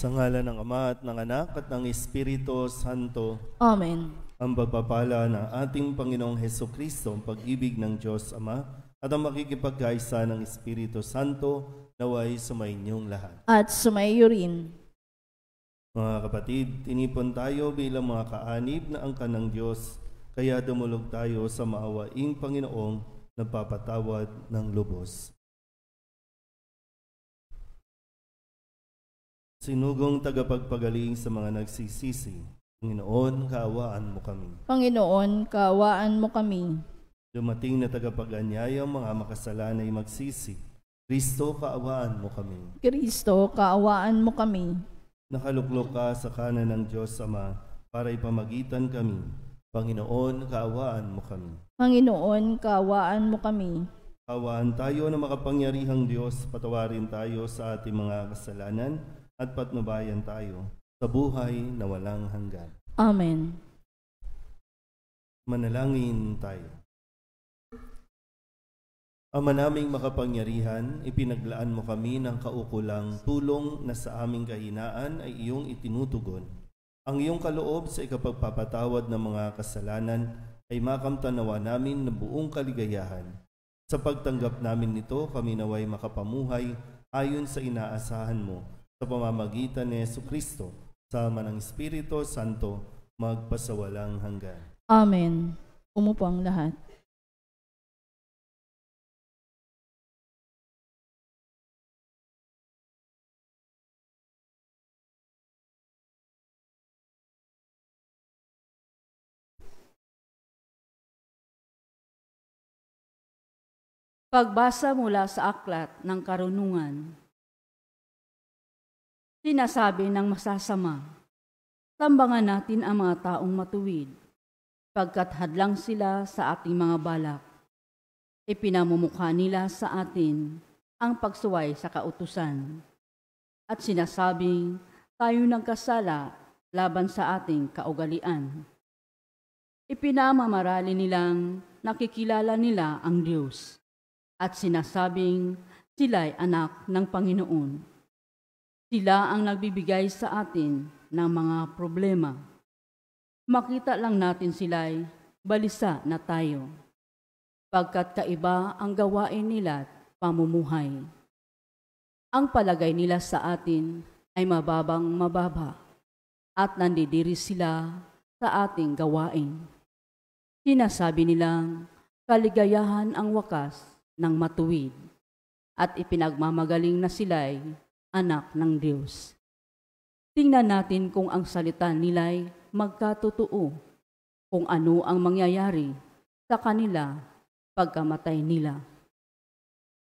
Sa ngalan ng Ama at ng Anak at ng Espiritu Santo. Amen. Ang pagpapala ng ating Panginoong Hesukristo, ang pag-ibig ng Diyos Ama, at ang makikipagkaisa ng Espiritu Santo naway sumainyong lahat. At sumaiyo rin. Mga kapatid, tinipon tayo bilang mga kaanib na angkan ng Diyos, kaya dumulog tayo sa maawaing Panginoong nagpapatawad ng lubos. Sinugong tagapagpagaling sa mga nagsisisi, Panginoon, kaawaan mo kami. Panginoon, kaawaan mo kami. Dumating na tagapag-anyayang mga makasalanay magsisi, Kristo, kaawaan mo kami. Kristo, kaawaan mo kami. Nakaluklok ka sa kanan ng Diyos Ama para ipamagitan kami. Panginoon, kaawaan mo kami. Panginoon, kaawaan mo kami. Kaawaan tayo na makapangyarihang Diyos, patawarin tayo sa ating mga kasalanan at patnubayan tayo sa buhay na walang hanggan. Amen. Manalangin tayo. Ama naming makapangyarihan, ipinaglaan mo kami ng kaukulang tulong na sa aming kahinaan ay iyong itinutugon. Ang iyong kaloob sa ikapagpapatawad ng mga kasalanan ay makamtanawa namin ng buong kaligayahan. Sa pagtanggap namin nito, kami naway makapamuhay ayon sa inaasahan mo sa pamamagitan ni Jesucristo, sama ng Espiritu Santo, magpasawalang hanggan. Amen. Umupo ang lahat. Pagbasa mula sa Aklat ng Karunungan. Sinasabi ng masasama, tambangan natin ang mga taong matuwid, pagkat hadlang sila sa ating mga balak. Ipinamumukha nila sa atin ang pagsuway sa kautusan. At sinasabing tayo nagkasala laban sa ating kaugalian. Ipinamamarali nilang nakikilala nila ang Diyos. At sinasabing sila'y anak ng Panginoon. Sila ang nagbibigay sa atin ng mga problema. Makita lang natin sila'y balisa na tayo, pagkat kaiba ang gawain nila at pamumuhay. Ang palagay nila sa atin ay mababang mababa, at nandidiri sila sa ating gawain. Sinasabi nilang kaligayahan ang wakas ng matuwid, at ipinagmamagaling na sila'y anak ng Diyos. Tingnan natin kung ang salita nila'y magkatotoo, kung ano ang mangyayari sa kanila pagkamatay nila.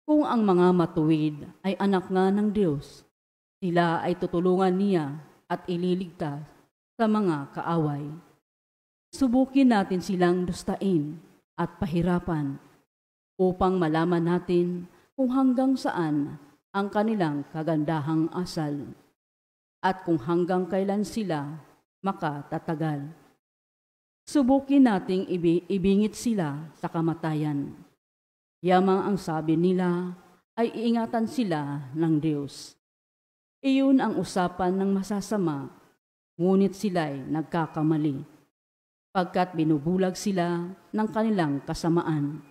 Kung ang mga matuwid ay anak nga ng Diyos, sila ay tutulungan niya at ililigtas sa mga kaaway. Subukin natin silang dustain at pahirapan, upang malaman natin kung hanggang saan ang kanilang kagandahang asal at kung hanggang kailan sila makatatagal. Subukin nating ibingit sila sa kamatayan. Yamang ang sabi nila ay iingatan sila ng Diyos. Iyon ang usapan ng masasama, ngunit sila'y nagkakamali, pagkat binubulag sila ng kanilang kasamaan.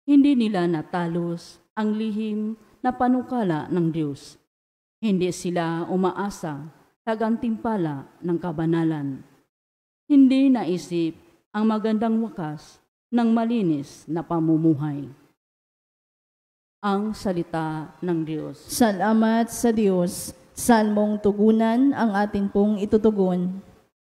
Hindi nila natalos ang lihim na panukala ng Diyos. Hindi sila umaasa sa gantimpala ng kabanalan. Hindi naisip ang magandang wakas ng malinis na pamumuhay. Ang salita ng Diyos. Salamat sa Diyos. Salmong tugunan ang atin pong itutugon.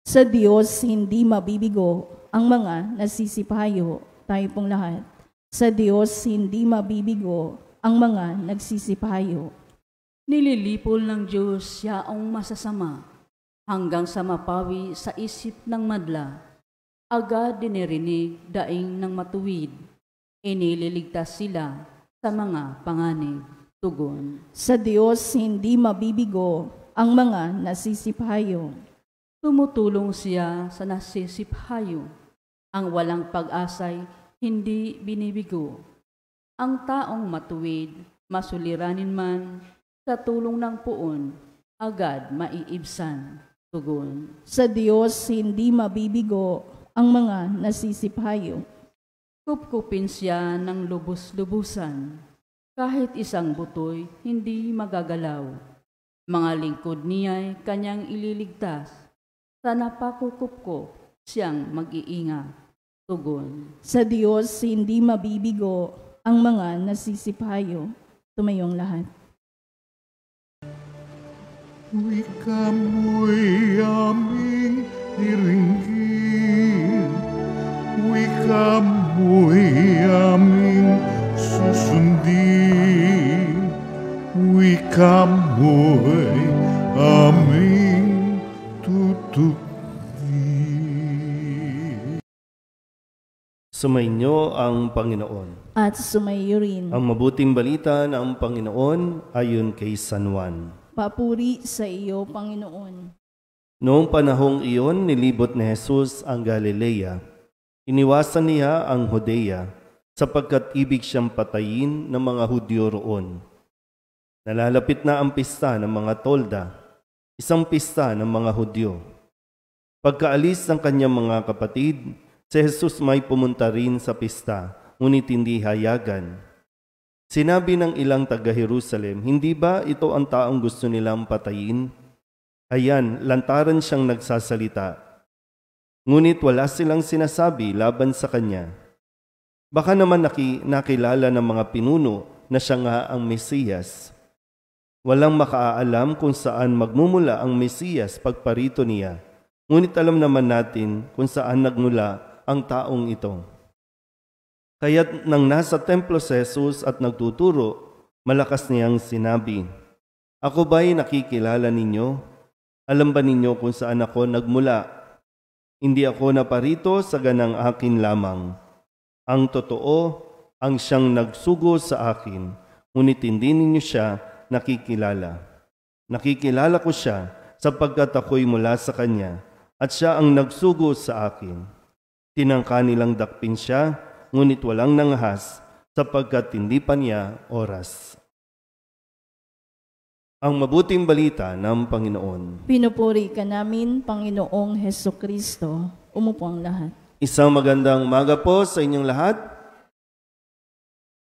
Sa Diyos hindi mabibigo ang mga nasisipayo. Tayo pong lahat. Sa Diyos hindi mabibigo ang mga nagsisipayo. Nililipol ng Diyos yaong masasama, hanggang sa mapawi sa isip ng madla. Agad dinirinig daing ng matuwid, iniligtas sila sa mga panganib. Tugon. Sa Diyos hindi mabibigo ang mga nasisipayo. Tumutulong siya sa nasisiphayo. Ang walang pag-asay hindi binibigo. Ang taong matuwid, masuliranin man sa tulong ng puon, agad maiibsan. Tugon. Sa Diyos hindi mabibigo ang mga nasisipayo. Kupkupin siya ng lubos-lubusan. Kahit isang butoy, hindi magagalaw. Mga lingkod niya'y kanyang ililigtas. Sa napakukupko, siyang mag-iingat. Tugon. Sa Diyos hindi mabibigo ang mga nasisipayo. Tumayong lahat. Wika mo'y aming diringgin, wika mo'y aming susundin, wika mo'y aming tutupin. Sumainyo ang Panginoon. At sumayo rin. Ang mabuting balita ng Panginoon ayon kay San Juan. Papuri sa iyo, Panginoon. Noong panahong iyon, nilibot ni Jesus ang Galilea. Iniwasan niya ang Judea, sapagkat ibig siyang patayin ng mga Hudyo roon. Nalalapit na ang pista ng mga tolda, isang pista ng mga Hudyo. Pagkaalis ng kanyang mga kapatid, si Jesus may pumunta rin sa pista, ngunit hindi hayagan. Sinabi ng ilang taga-Jerusalem, hindi ba ito ang taong gusto nilang patayin? Ayan, lantaran siyang nagsasalita. Ngunit wala silang sinasabi laban sa kanya. Baka naman nakilala ng mga pinuno na siya nga ang Mesiyas. Walang makaalam kung saan magmumula ang Mesiyas pagparito niya. Ngunit alam naman natin kung saan nagmula ang taong ito. Kaya't nang nasa templo si Jesus at nagtuturo, malakas niyang sinabi, "Ako ba'y nakikilala ninyo? Alam ba ninyo kung saan ako nagmula? Hindi ako naparito sa ganang akin lamang. Ang totoo, ang siyang nagsugo sa akin, ngunit hindi ninyo siya nakikilala. Nakikilala ko siya sapagkat ako'y mula sa kanya, at siya ang nagsugo sa akin. Tinangka nilang dakpin siya, ngunit walang nangahas sapagkat hindi pa niya oras." Ang mabuting balita ng Panginoon. Pinupuri ka namin, Panginoong Hesukristo. Umupo ang lahat. Isang magandang umaga po sa inyong lahat.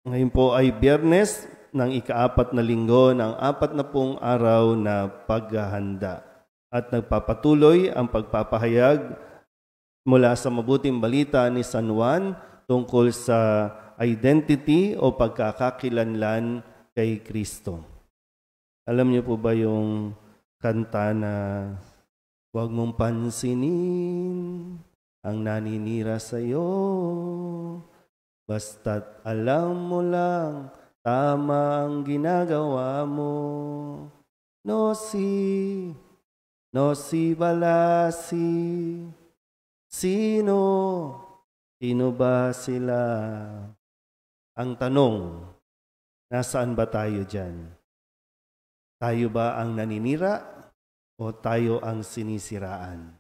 Ngayon po ay Biyernes ng ika-4 na linggo ng 40 araw na paghahanda. At nagpapatuloy ang pagpapahayag mula sa mabuting balita ni San Juan tungkol sa identity o pagkakakilanlan kay Kristo. Alam niyo po ba yung kanta na "Huwag mong pansinin ang naninira sa iyo, basta't alam mo lang tama ang ginagawa mo. Nosi balasi, sino ba sila?" Ang tanong, nasaan ba tayo dyan? Tayo ba ang naninira o tayo ang sinisiraan?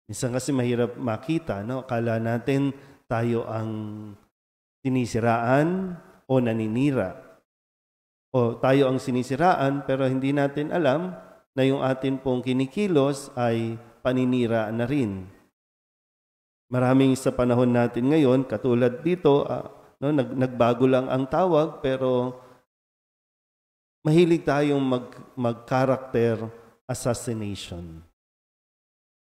Minsan kasi mahirap makita, no? Akala natin tayo ang sinisiraan o naninira. O tayo ang sinisiraan pero hindi natin alam na yung atin pong kinikilos ay paninira na rin. Maraming sa panahon natin ngayon, katulad dito, nagbago lang ang tawag pero mahilig tayong mag-character assassination.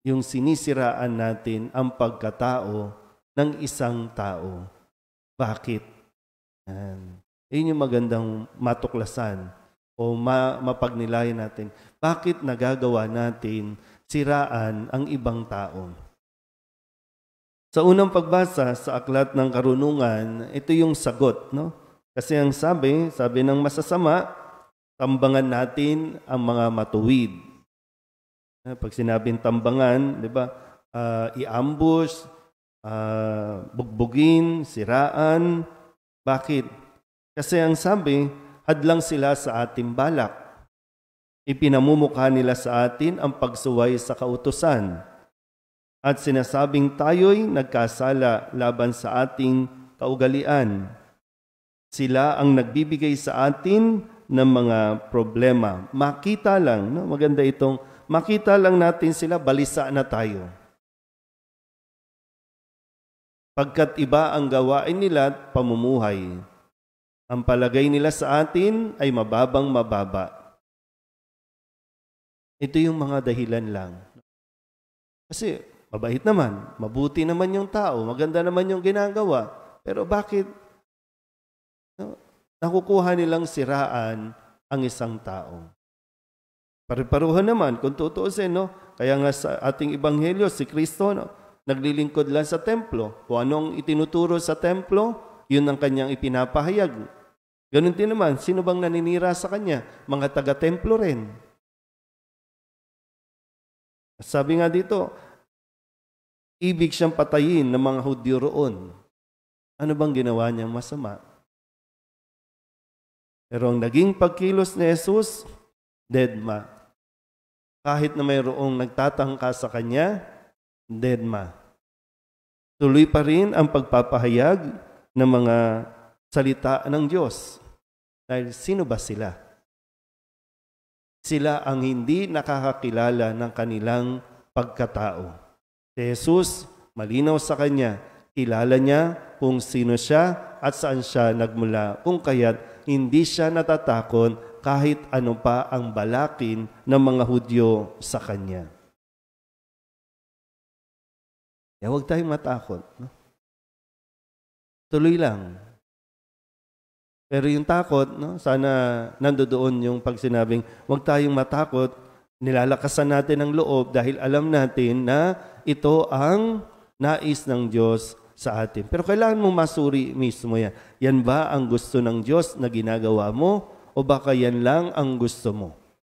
Yung sinisiraan natin ang pagkatao ng isang tao. Bakit? Yun yung magandang matuklasan o mapagnilayan natin. Bakit nagagawa natin siraan ang ibang tao? Sa unang pagbasa sa Aklat ng Karunungan, ito yung sagot, no? Kasi ang sabi ng masasama, tambangan natin ang mga matuwid. Pag sinabing tambangan, di ba? I-ambush, bugbugin, siraan. Bakit? Kasi ang sabi, hadlang sila sa ating balak. Ipinamumukha nila sa atin ang pagsuway sa kautusan. At sinasabing tayo'y nagkasala laban sa ating kaugalian. Sila ang nagbibigay sa atin ng mga problema. Makita lang, no? Maganda itong makita lang natin sila, balisa na tayo. Pagkat iba ang gawain nila at pamumuhay. Ang palagay nila sa atin ay mababang mababa. Ito yung mga dahilan lang. Kasi mabait naman, mabuti naman yung tao, maganda naman yung ginagawa. Pero bakit nakukuha nilang siraan ang isang tao? Pare-paruhan naman, kung tutuusin, no? Kaya nga sa ating ebanghelyo, si Kristo, no? Naglilingkod lang sa templo. Kung anong itinuturo sa templo, yun ang kanyang ipinapahayag. Ganun din naman, sino bang naninira sa kanya? Mga taga-templo rin. Sabi nga dito, ibig siyang patayin ng mga Hudyo roon. Ano bang ginawa niyang masama? Pero ang naging pagkilos ni Jesus, deadma. Kahit na mayroong nagtatangka sa kanya, deadma. Tuloy pa rin ang pagpapahayag ng mga salita ng Diyos. Dahil sino ba sila? Sila ang hindi nakakakilala ng kanilang pagkatao. Si Jesus, malinaw sa kanya, kilala niya kung sino siya at saan siya nagmula. Kung kaya't hindi siya natatakot kahit ano pa ang balakin ng mga Hudyo sa kanya. Kaya huwag tayong matakot. No? Tuloy lang. Pero yung takot, no? Sana nandoon yung pag sinabing, huwag tayong matakot, nilalakasan natin ang loob dahil alam natin na ito ang nais ng Diyos sa atin. Pero kailangan mong masuri mismo yan. Yan ba ang gusto ng Diyos na ginagawa mo? O baka yan lang ang gusto mo?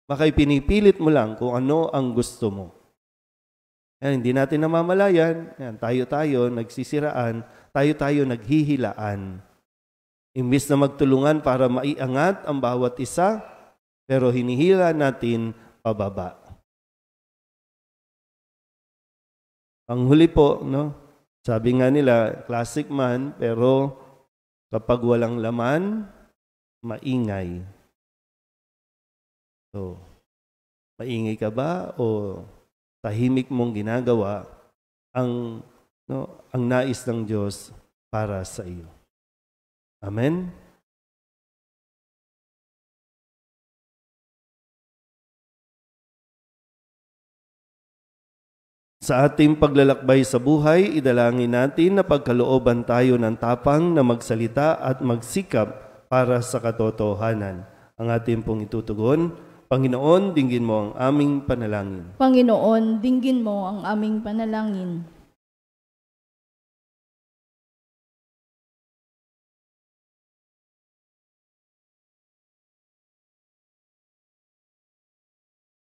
Baka ipinipilit mo lang kung ano ang gusto mo. Yan, hindi natin namamalayan. Yan, tayo-tayo nagsisiraan. Tayo-tayo naghihilaan. Imbis na magtulungan para maiangat ang bawat isa, pero hinihila natin pababa. Ang huli po, no? Sabi nga nila, classic man, pero kapag walang laman, maingay. So, maingay ka ba o tahimik mong ginagawa ang nais ng Diyos para sa iyo? Amen? Sa ating paglalakbay sa buhay, idalangin natin na pagkalooban tayo ng tapang na magsalita at magsikap para sa katotohanan. Ang ating pong itutugon, Panginoon, dinggin mo ang aming panalangin. Panginoon, dinggin mo ang aming panalangin.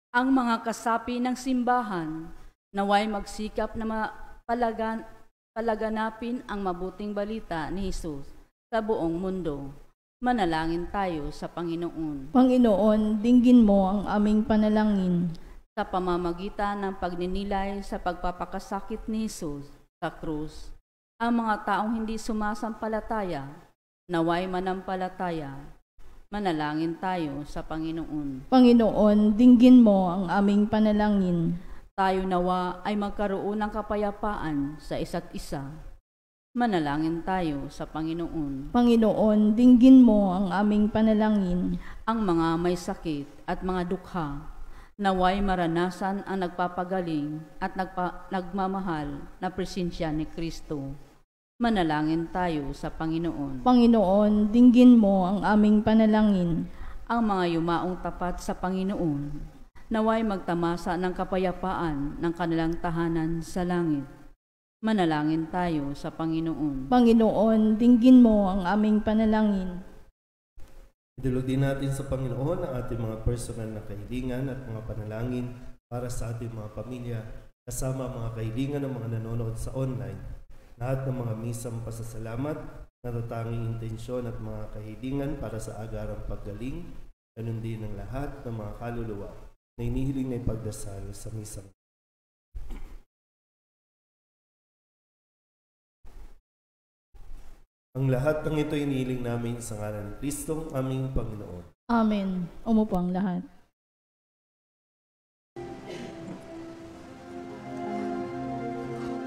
Ang mga kasapi ng simbahan, naway magsikap na palaganapin ang mabuting balita ni Jesus sa buong mundo. Manalangin tayo sa Panginoon. Panginoon, dinggin mo ang aming panalangin. Sa pamamagitan ng pagninilay sa pagpapakasakit ni Jesus sa krus, ang mga taong hindi sumasampalataya, naway manampalataya. Manalangin tayo sa Panginoon. Panginoon, dinggin mo ang aming panalangin. Tayo nawa ay magkaroon ng kapayapaan sa isa't isa. Manalangin tayo sa Panginoon. Panginoon, dinggin mo ang aming panalangin. Ang mga may sakit at mga dukha, naway maranasan ang nagpapagaling at nagmamahal na presensya ni Kristo. Manalangin tayo sa Panginoon. Panginoon, dinggin mo ang aming panalangin. Ang mga yumaong tapat sa Panginoon, naway magtamasa ng kapayapaan ng kanilang tahanan sa langit. Manalangin tayo sa Panginoon. Panginoon, dinggin mo ang aming panalangin. Idulog din natin sa Panginoon ang ating mga personal na kahilingan at mga panalangin para sa ating mga pamilya, kasama mga kahilingan ng mga nanonood sa online. Lahat ng mga misang pasasalamat, natatanging intensyon at mga kahilingan para sa agarang paggaling, ganun din ang lahat ng mga kaluluwa na inihiling na ipagdasal sa misang. Ang lahat ng ito inihiling namin sa ngalan ni Kristo, aming Panginoon. Amen. Umupo ang lahat.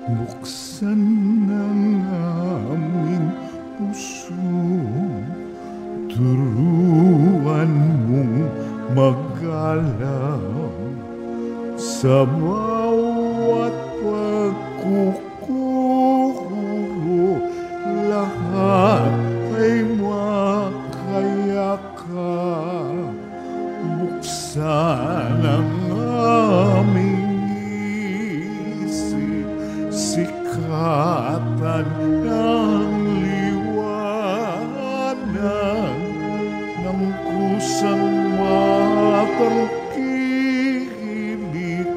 Buksan ng aming puso, turuan mong mag-alam sa bawat pagkukuro, lahat ay makayakap. Buksan ang aming isip, sikatan ng liwanag ng kusang matangkilik,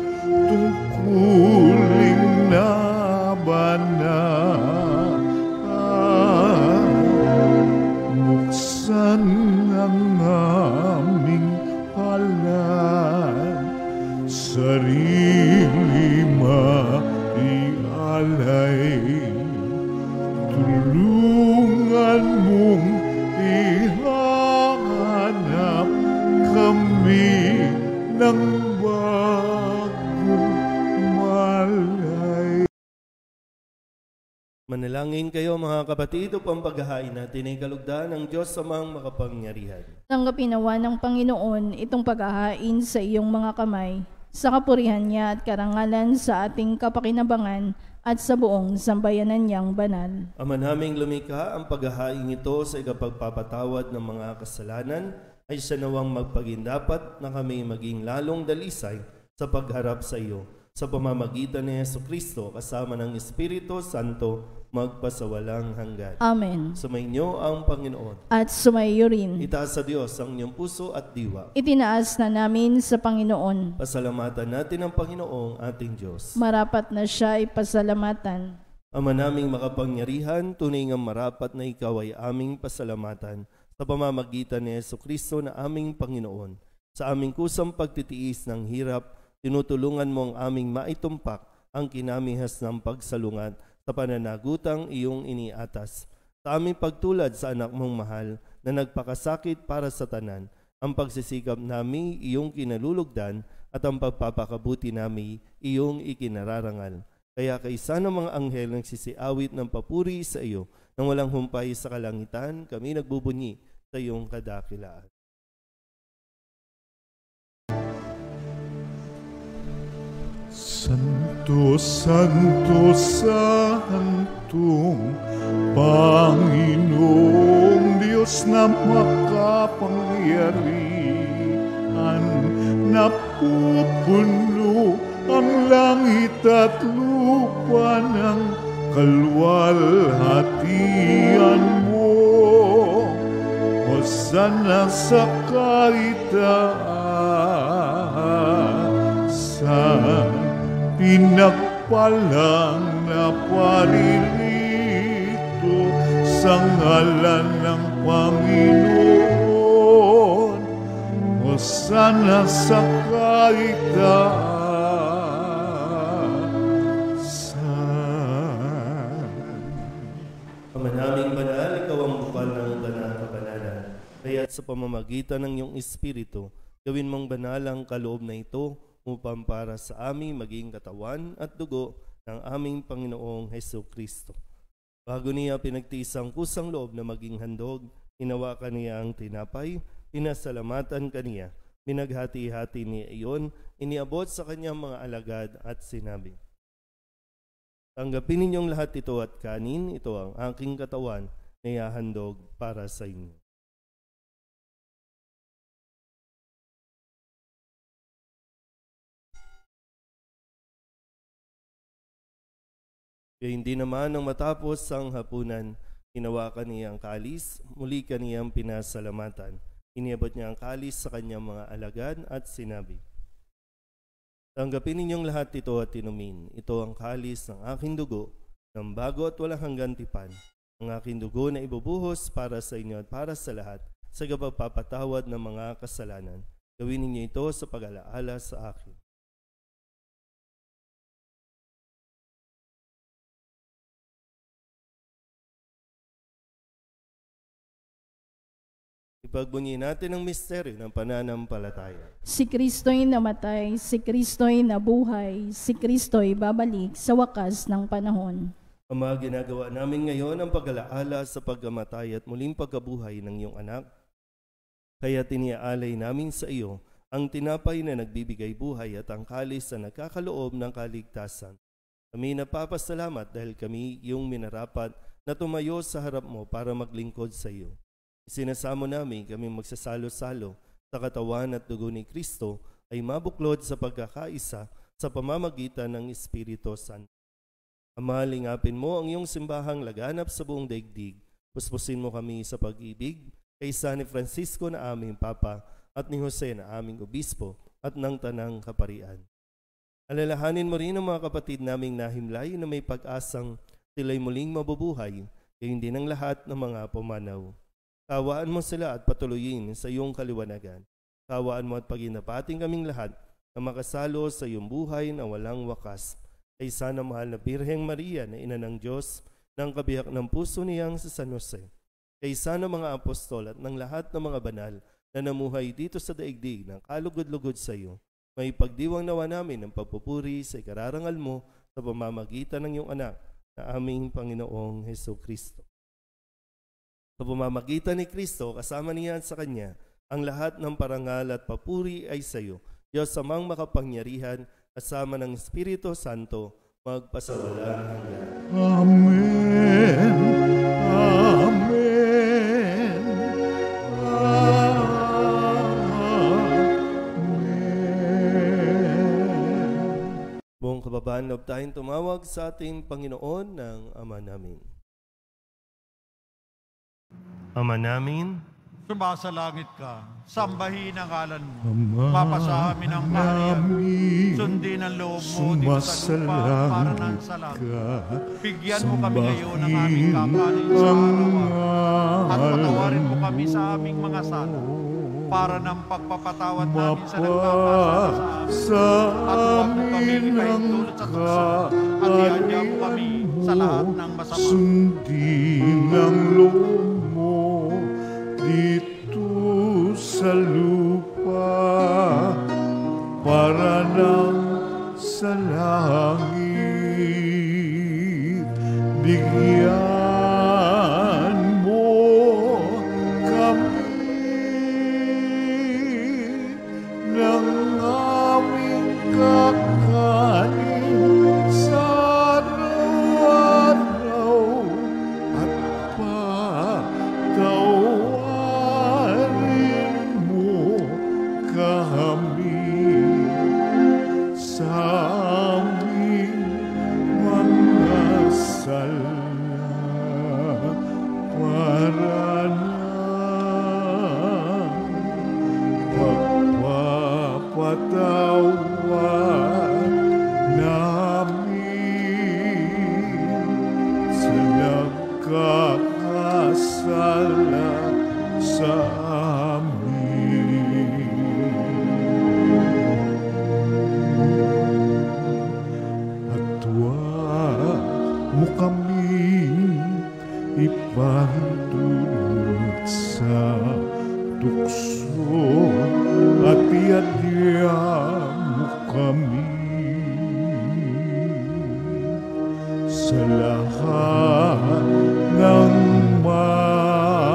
tungkuling nabanat. Buksan ang aming palad, sarili maialay, tulungan mong ihanap kami ng bagong malay. Manalangin kayo mga kapatid upang paghahain natin ay kalugdan ng Diyos amang makapangyarihan. Tanggapin nawa ng Panginoon itong paghahain sa iyong mga kamay, sa kapurihan niya at karangalan sa ating kapakinabangan at sa buong sambayanan niyang banal. Ama naming lumikha, ang paghahain ito sa ikapagpapatawad ng mga kasalanan ay siya nawang magpagindapat na kami maging lalong dalisay sa pagharap sa iyo. Sa pamamagitan ni Jesucristo kasama ng Espiritu Santo, magpasawalang hanggan. Amen. Sumainyo ang Panginoon. At sumaiyo rin. Itaas sa Diyos ang inyong puso at diwa. Itinaas na namin sa Panginoon. Pasalamatan natin ang Panginoong ating Diyos. Marapat na siya ay pasalamatan. Ama naming makapangyarihan, tunay nga marapat na ikaw ay aming pasalamatan sa pamamagitan ni Jesucristo na aming Panginoon. Sa aming kusang pagtitiis ng hirap, tinutulungan mo ang aming maitumpak ang kinamihas ng pagsalungat sa pananagutang iyong iniatas. Sa aming pagtulad sa anak mong mahal na nagpakasakit para sa tanan, ang pagsisikap nami iyong kinalulugdan at ang pagpapakabuti nami iyong ikinararangal. Kaya kaisa ng mga anghel ng sisiawit ng papuri sa iyo, nang walang humpay sa kalangitan, kami nagbubunyi sa iyong kadakilaan. Santo, Santo, Santong Panginoong Diyos na makapangyarihan, napupuno ang langit at lupa ng kalwalhatian mo. Hosana sa kaitaasan, pinagpalang na paririto sa ngalan ng Panginoon. Hosana sa kaitaasan. Ama naming banal, ikaw ang bukal ng banal na kabanalan. Kaya't sa pamamagitan ng iyong Espiritu, gawin mong banal ang kaloob na ito upang para sa aming maging katawan at dugo ng aming Panginoong Jesucristo. Bago niya pinagtiis ang kusang loob na maging handog, hinawakan niya ang tinapay, pinasalamatan kaniya, minaghati-hati niya iyon, iniabot sa kanyang mga alagad at sinabi, "Tanggapin ninyong lahat ito at kanin, ito ang aking katawan na ihahandog para sa inyo." Kaya hindi naman nang matapos ang hapunan, hinawakan niya ang kalis, muli kaniyang pinasalamatan. Iniabot niya ang kalis sa kanyang mga alagad at sinabi, "Tanggapin ninyong lahat ito at inumin. Ito ang kalis ng aking dugo, ng bago at walang hanggang tipan. Ang aking dugo na ibubuhos para sa inyo at para sa lahat, sa pagpapatawad ng mga kasalanan. Gawin ninyo ito sa pag-alaala sa akin." Ipagbunyi natin ang misteryo ng pananampalataya. Si Kristo'y namatay, si Kristo'y nabuhay, si Kristo'y babalik sa wakas ng panahon. Ama, ginagawa namin ngayon ang pag-alaala sa pagkamatay at muling pagkabuhay ng iyong anak. Kaya tiniaalay namin sa iyo ang tinapay na nagbibigay buhay at ang kalis na nagkakaloob ng kaligtasan. Kami napapasalamat dahil kami iyong minarapat na tumayo sa harap mo para maglingkod sa iyo. Isinasamo namin kami magsasalo-salo sa katawan at dugo ni Kristo ay mabuklod sa pagkakaisa sa pamamagitan ng Espiritu Santo. Ama, lingapin mo ang iyong simbahang laganap sa buong daigdig. Puspusin mo kami sa pag-ibig kaysa ni Francisco na aming Papa at ni Jose na aming Obispo at ng Tanang Kaparian. Alalahanin mo rin ang mga kapatid naming nahimlay na may pag-asang sila'y muling mabubuhay, gayon din ang lahat ng mga pumanaw. Kawaan mo sila at patuloyin sa iyong kaliwanagan. Kawaan mo at paginapating kaming lahat na makasalo sa iyong buhay na walang wakas. Ay sana mahal na Birheng Maria na ina ng Diyos, ng kabiyak ng puso niyang sa San Jose. Kay sana mga apostol at ng lahat ng mga banal na namuhay dito sa daigdig ng kalugod-lugod sa iyo. May pagdiwang nawa namin ng pagpupuri sa ikararangal mo sa pamamagitan ng iyong anak na aming Panginoong Hesus Kristo. Sa pamamagitan ni Kristo, kasama niya at sa Kanya, ang lahat ng parangal at papuri ay sa iyo. Diyos amang makapangyarihan, kasama ng Espiritu Santo, magpasawalang hanggan. Amen. Amen. Amen. Buong kababahan, loob tayong tumawag sa ating Panginoon ng Ama namin. Ama namin, Sumasalangit ka, sambahin ang ngalan mo. Ama Mapasa amin ang kaharian. namin, Sundin ang loob mo dito sa lupa para ng salat. Bigyan mo kami ngayon ng aming kakanin sa araw-araw. At patawarin mo kami sa aming mga sala para ng pagpapatawad namin sa nagpapasala sa amin. At huwag mo kami ipahintulot sa tukso at iadya mo kami sa lahat ng masama. Sundin ang loob mo dito sa lupa para nang sa langit. Bigyan mo kami ng aming kakanin sa araw-araw at patawarin mo kami sa aming mga sala para ng pagpapatawad namin sa nagkakasala sa amin. At huwag mo kami ipahintulot sa tukso at iadya mo kami sa lahat ng masama.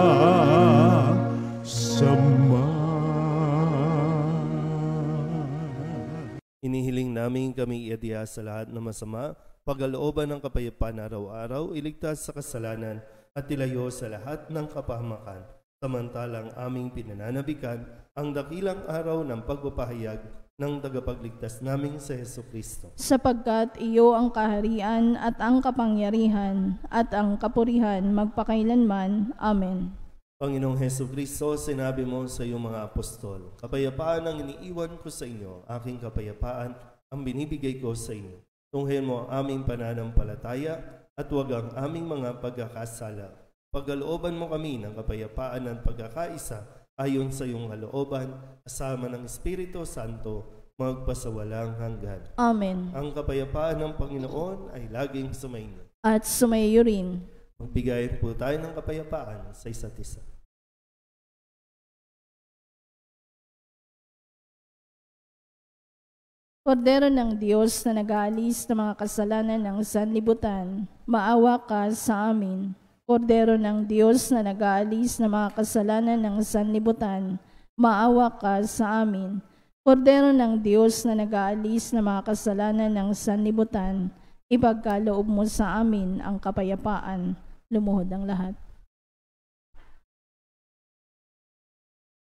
inihiling namin kami iadya sa lahat ng masama, pagalooban ng kapayapaan araw-araw, iligtas sa kasalanan at ilayo sa lahat ng kapahamakan. Samantalang aming pinananabikan ang dakilang araw ng pagpapahayag ng tagapagligtas naming sa Jesucristo. Sapagkat iyo ang kaharian at ang kapangyarihan at ang kapurihan magpakailanman. Amen. Panginoong Jesucristo, sinabi mo sa iyong mga apostol, kapayapaan ang iniiwan ko sa inyo, aking kapayapaan ang binibigay ko sa inyo. Tunghayan mo ang aming pananampalataya at huwag ang aming mga pagkakasala. Pagkalooban mo kami ng kapayapaan at pagkakaisa ayon sa iyong kalooban, kasama ng Espiritu Santo, magpasawalang hanggan. Amen. Ang kapayapaan ng Panginoon ay laging sumainyo. At sumayo rin. Magbigay po tayo ng kapayapaan sa isa't isa. Kordero ng Diyos na nag-aalis ng mga kasalanan ng sanlibutan, maawa ka sa amin. Kordero ng Diyos na nag-aalis ng mga kasalanan ng sanlibutan, maawa ka sa amin. Kordero ng Diyos na nag-aalis ng mga kasalanan ng sanlibutan, ipagkaloob mo sa amin ang kapayapaan. Lumuhod ang lahat.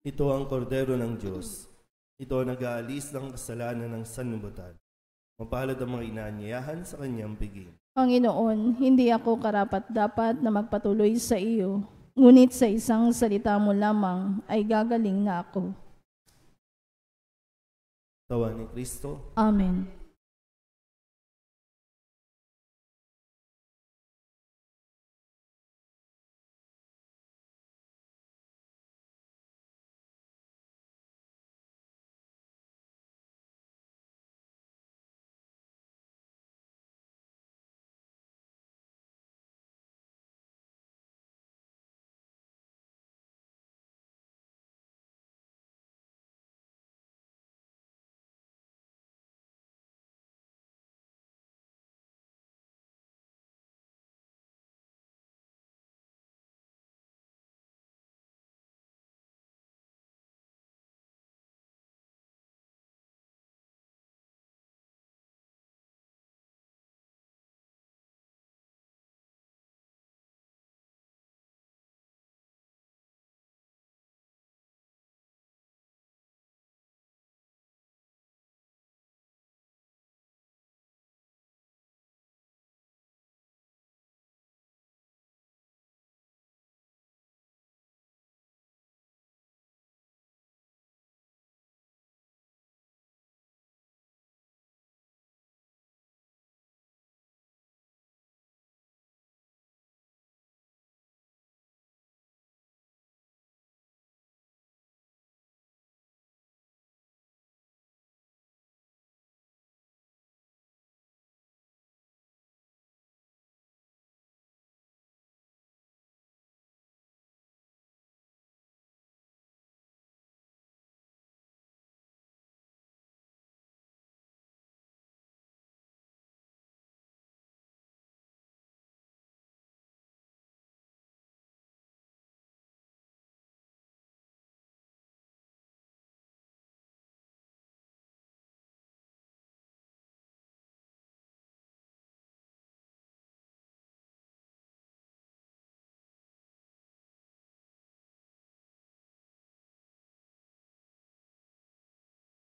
Ito ang kordero ng Diyos. Ito ang nag-aalis ng kasalanan ng sanlibutan. Mapalad ang mga inaanyayahan sa kanyang piging. Panginoon, hindi ako karapat-dapat na magpatuloy sa iyo, ngunit sa isang salita mo lamang ay gagaling na ako. Tawa ni Kristo. Amen.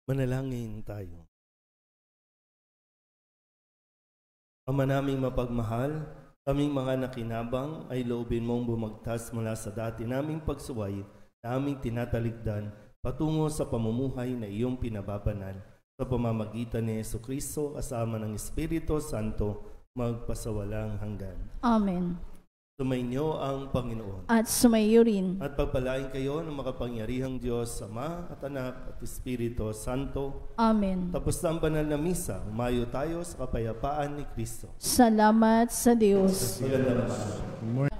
Manalangin tayo. Ama naming mapagmahal, kaming mga nakinabang ay loobin mong bumagtas mula sa dati naming pagsuway na aming tinatalikdan patungo sa pamumuhay na iyong pinababanal sa pamamagitan ni Jesucristo kasama ng Espiritu Santo magpasawalang hanggan. Amen. Sumainyo ang Panginoon. At sumaiyo rin. At pagpalain kayo ng makapangyarihang Diyos, Ama at Anak at Espiritu Santo. Amen. Tapos na ang banal na misa, umayo tayo sa kapayapaan ni Kristo. Salamat sa Diyos. Magandang umaga.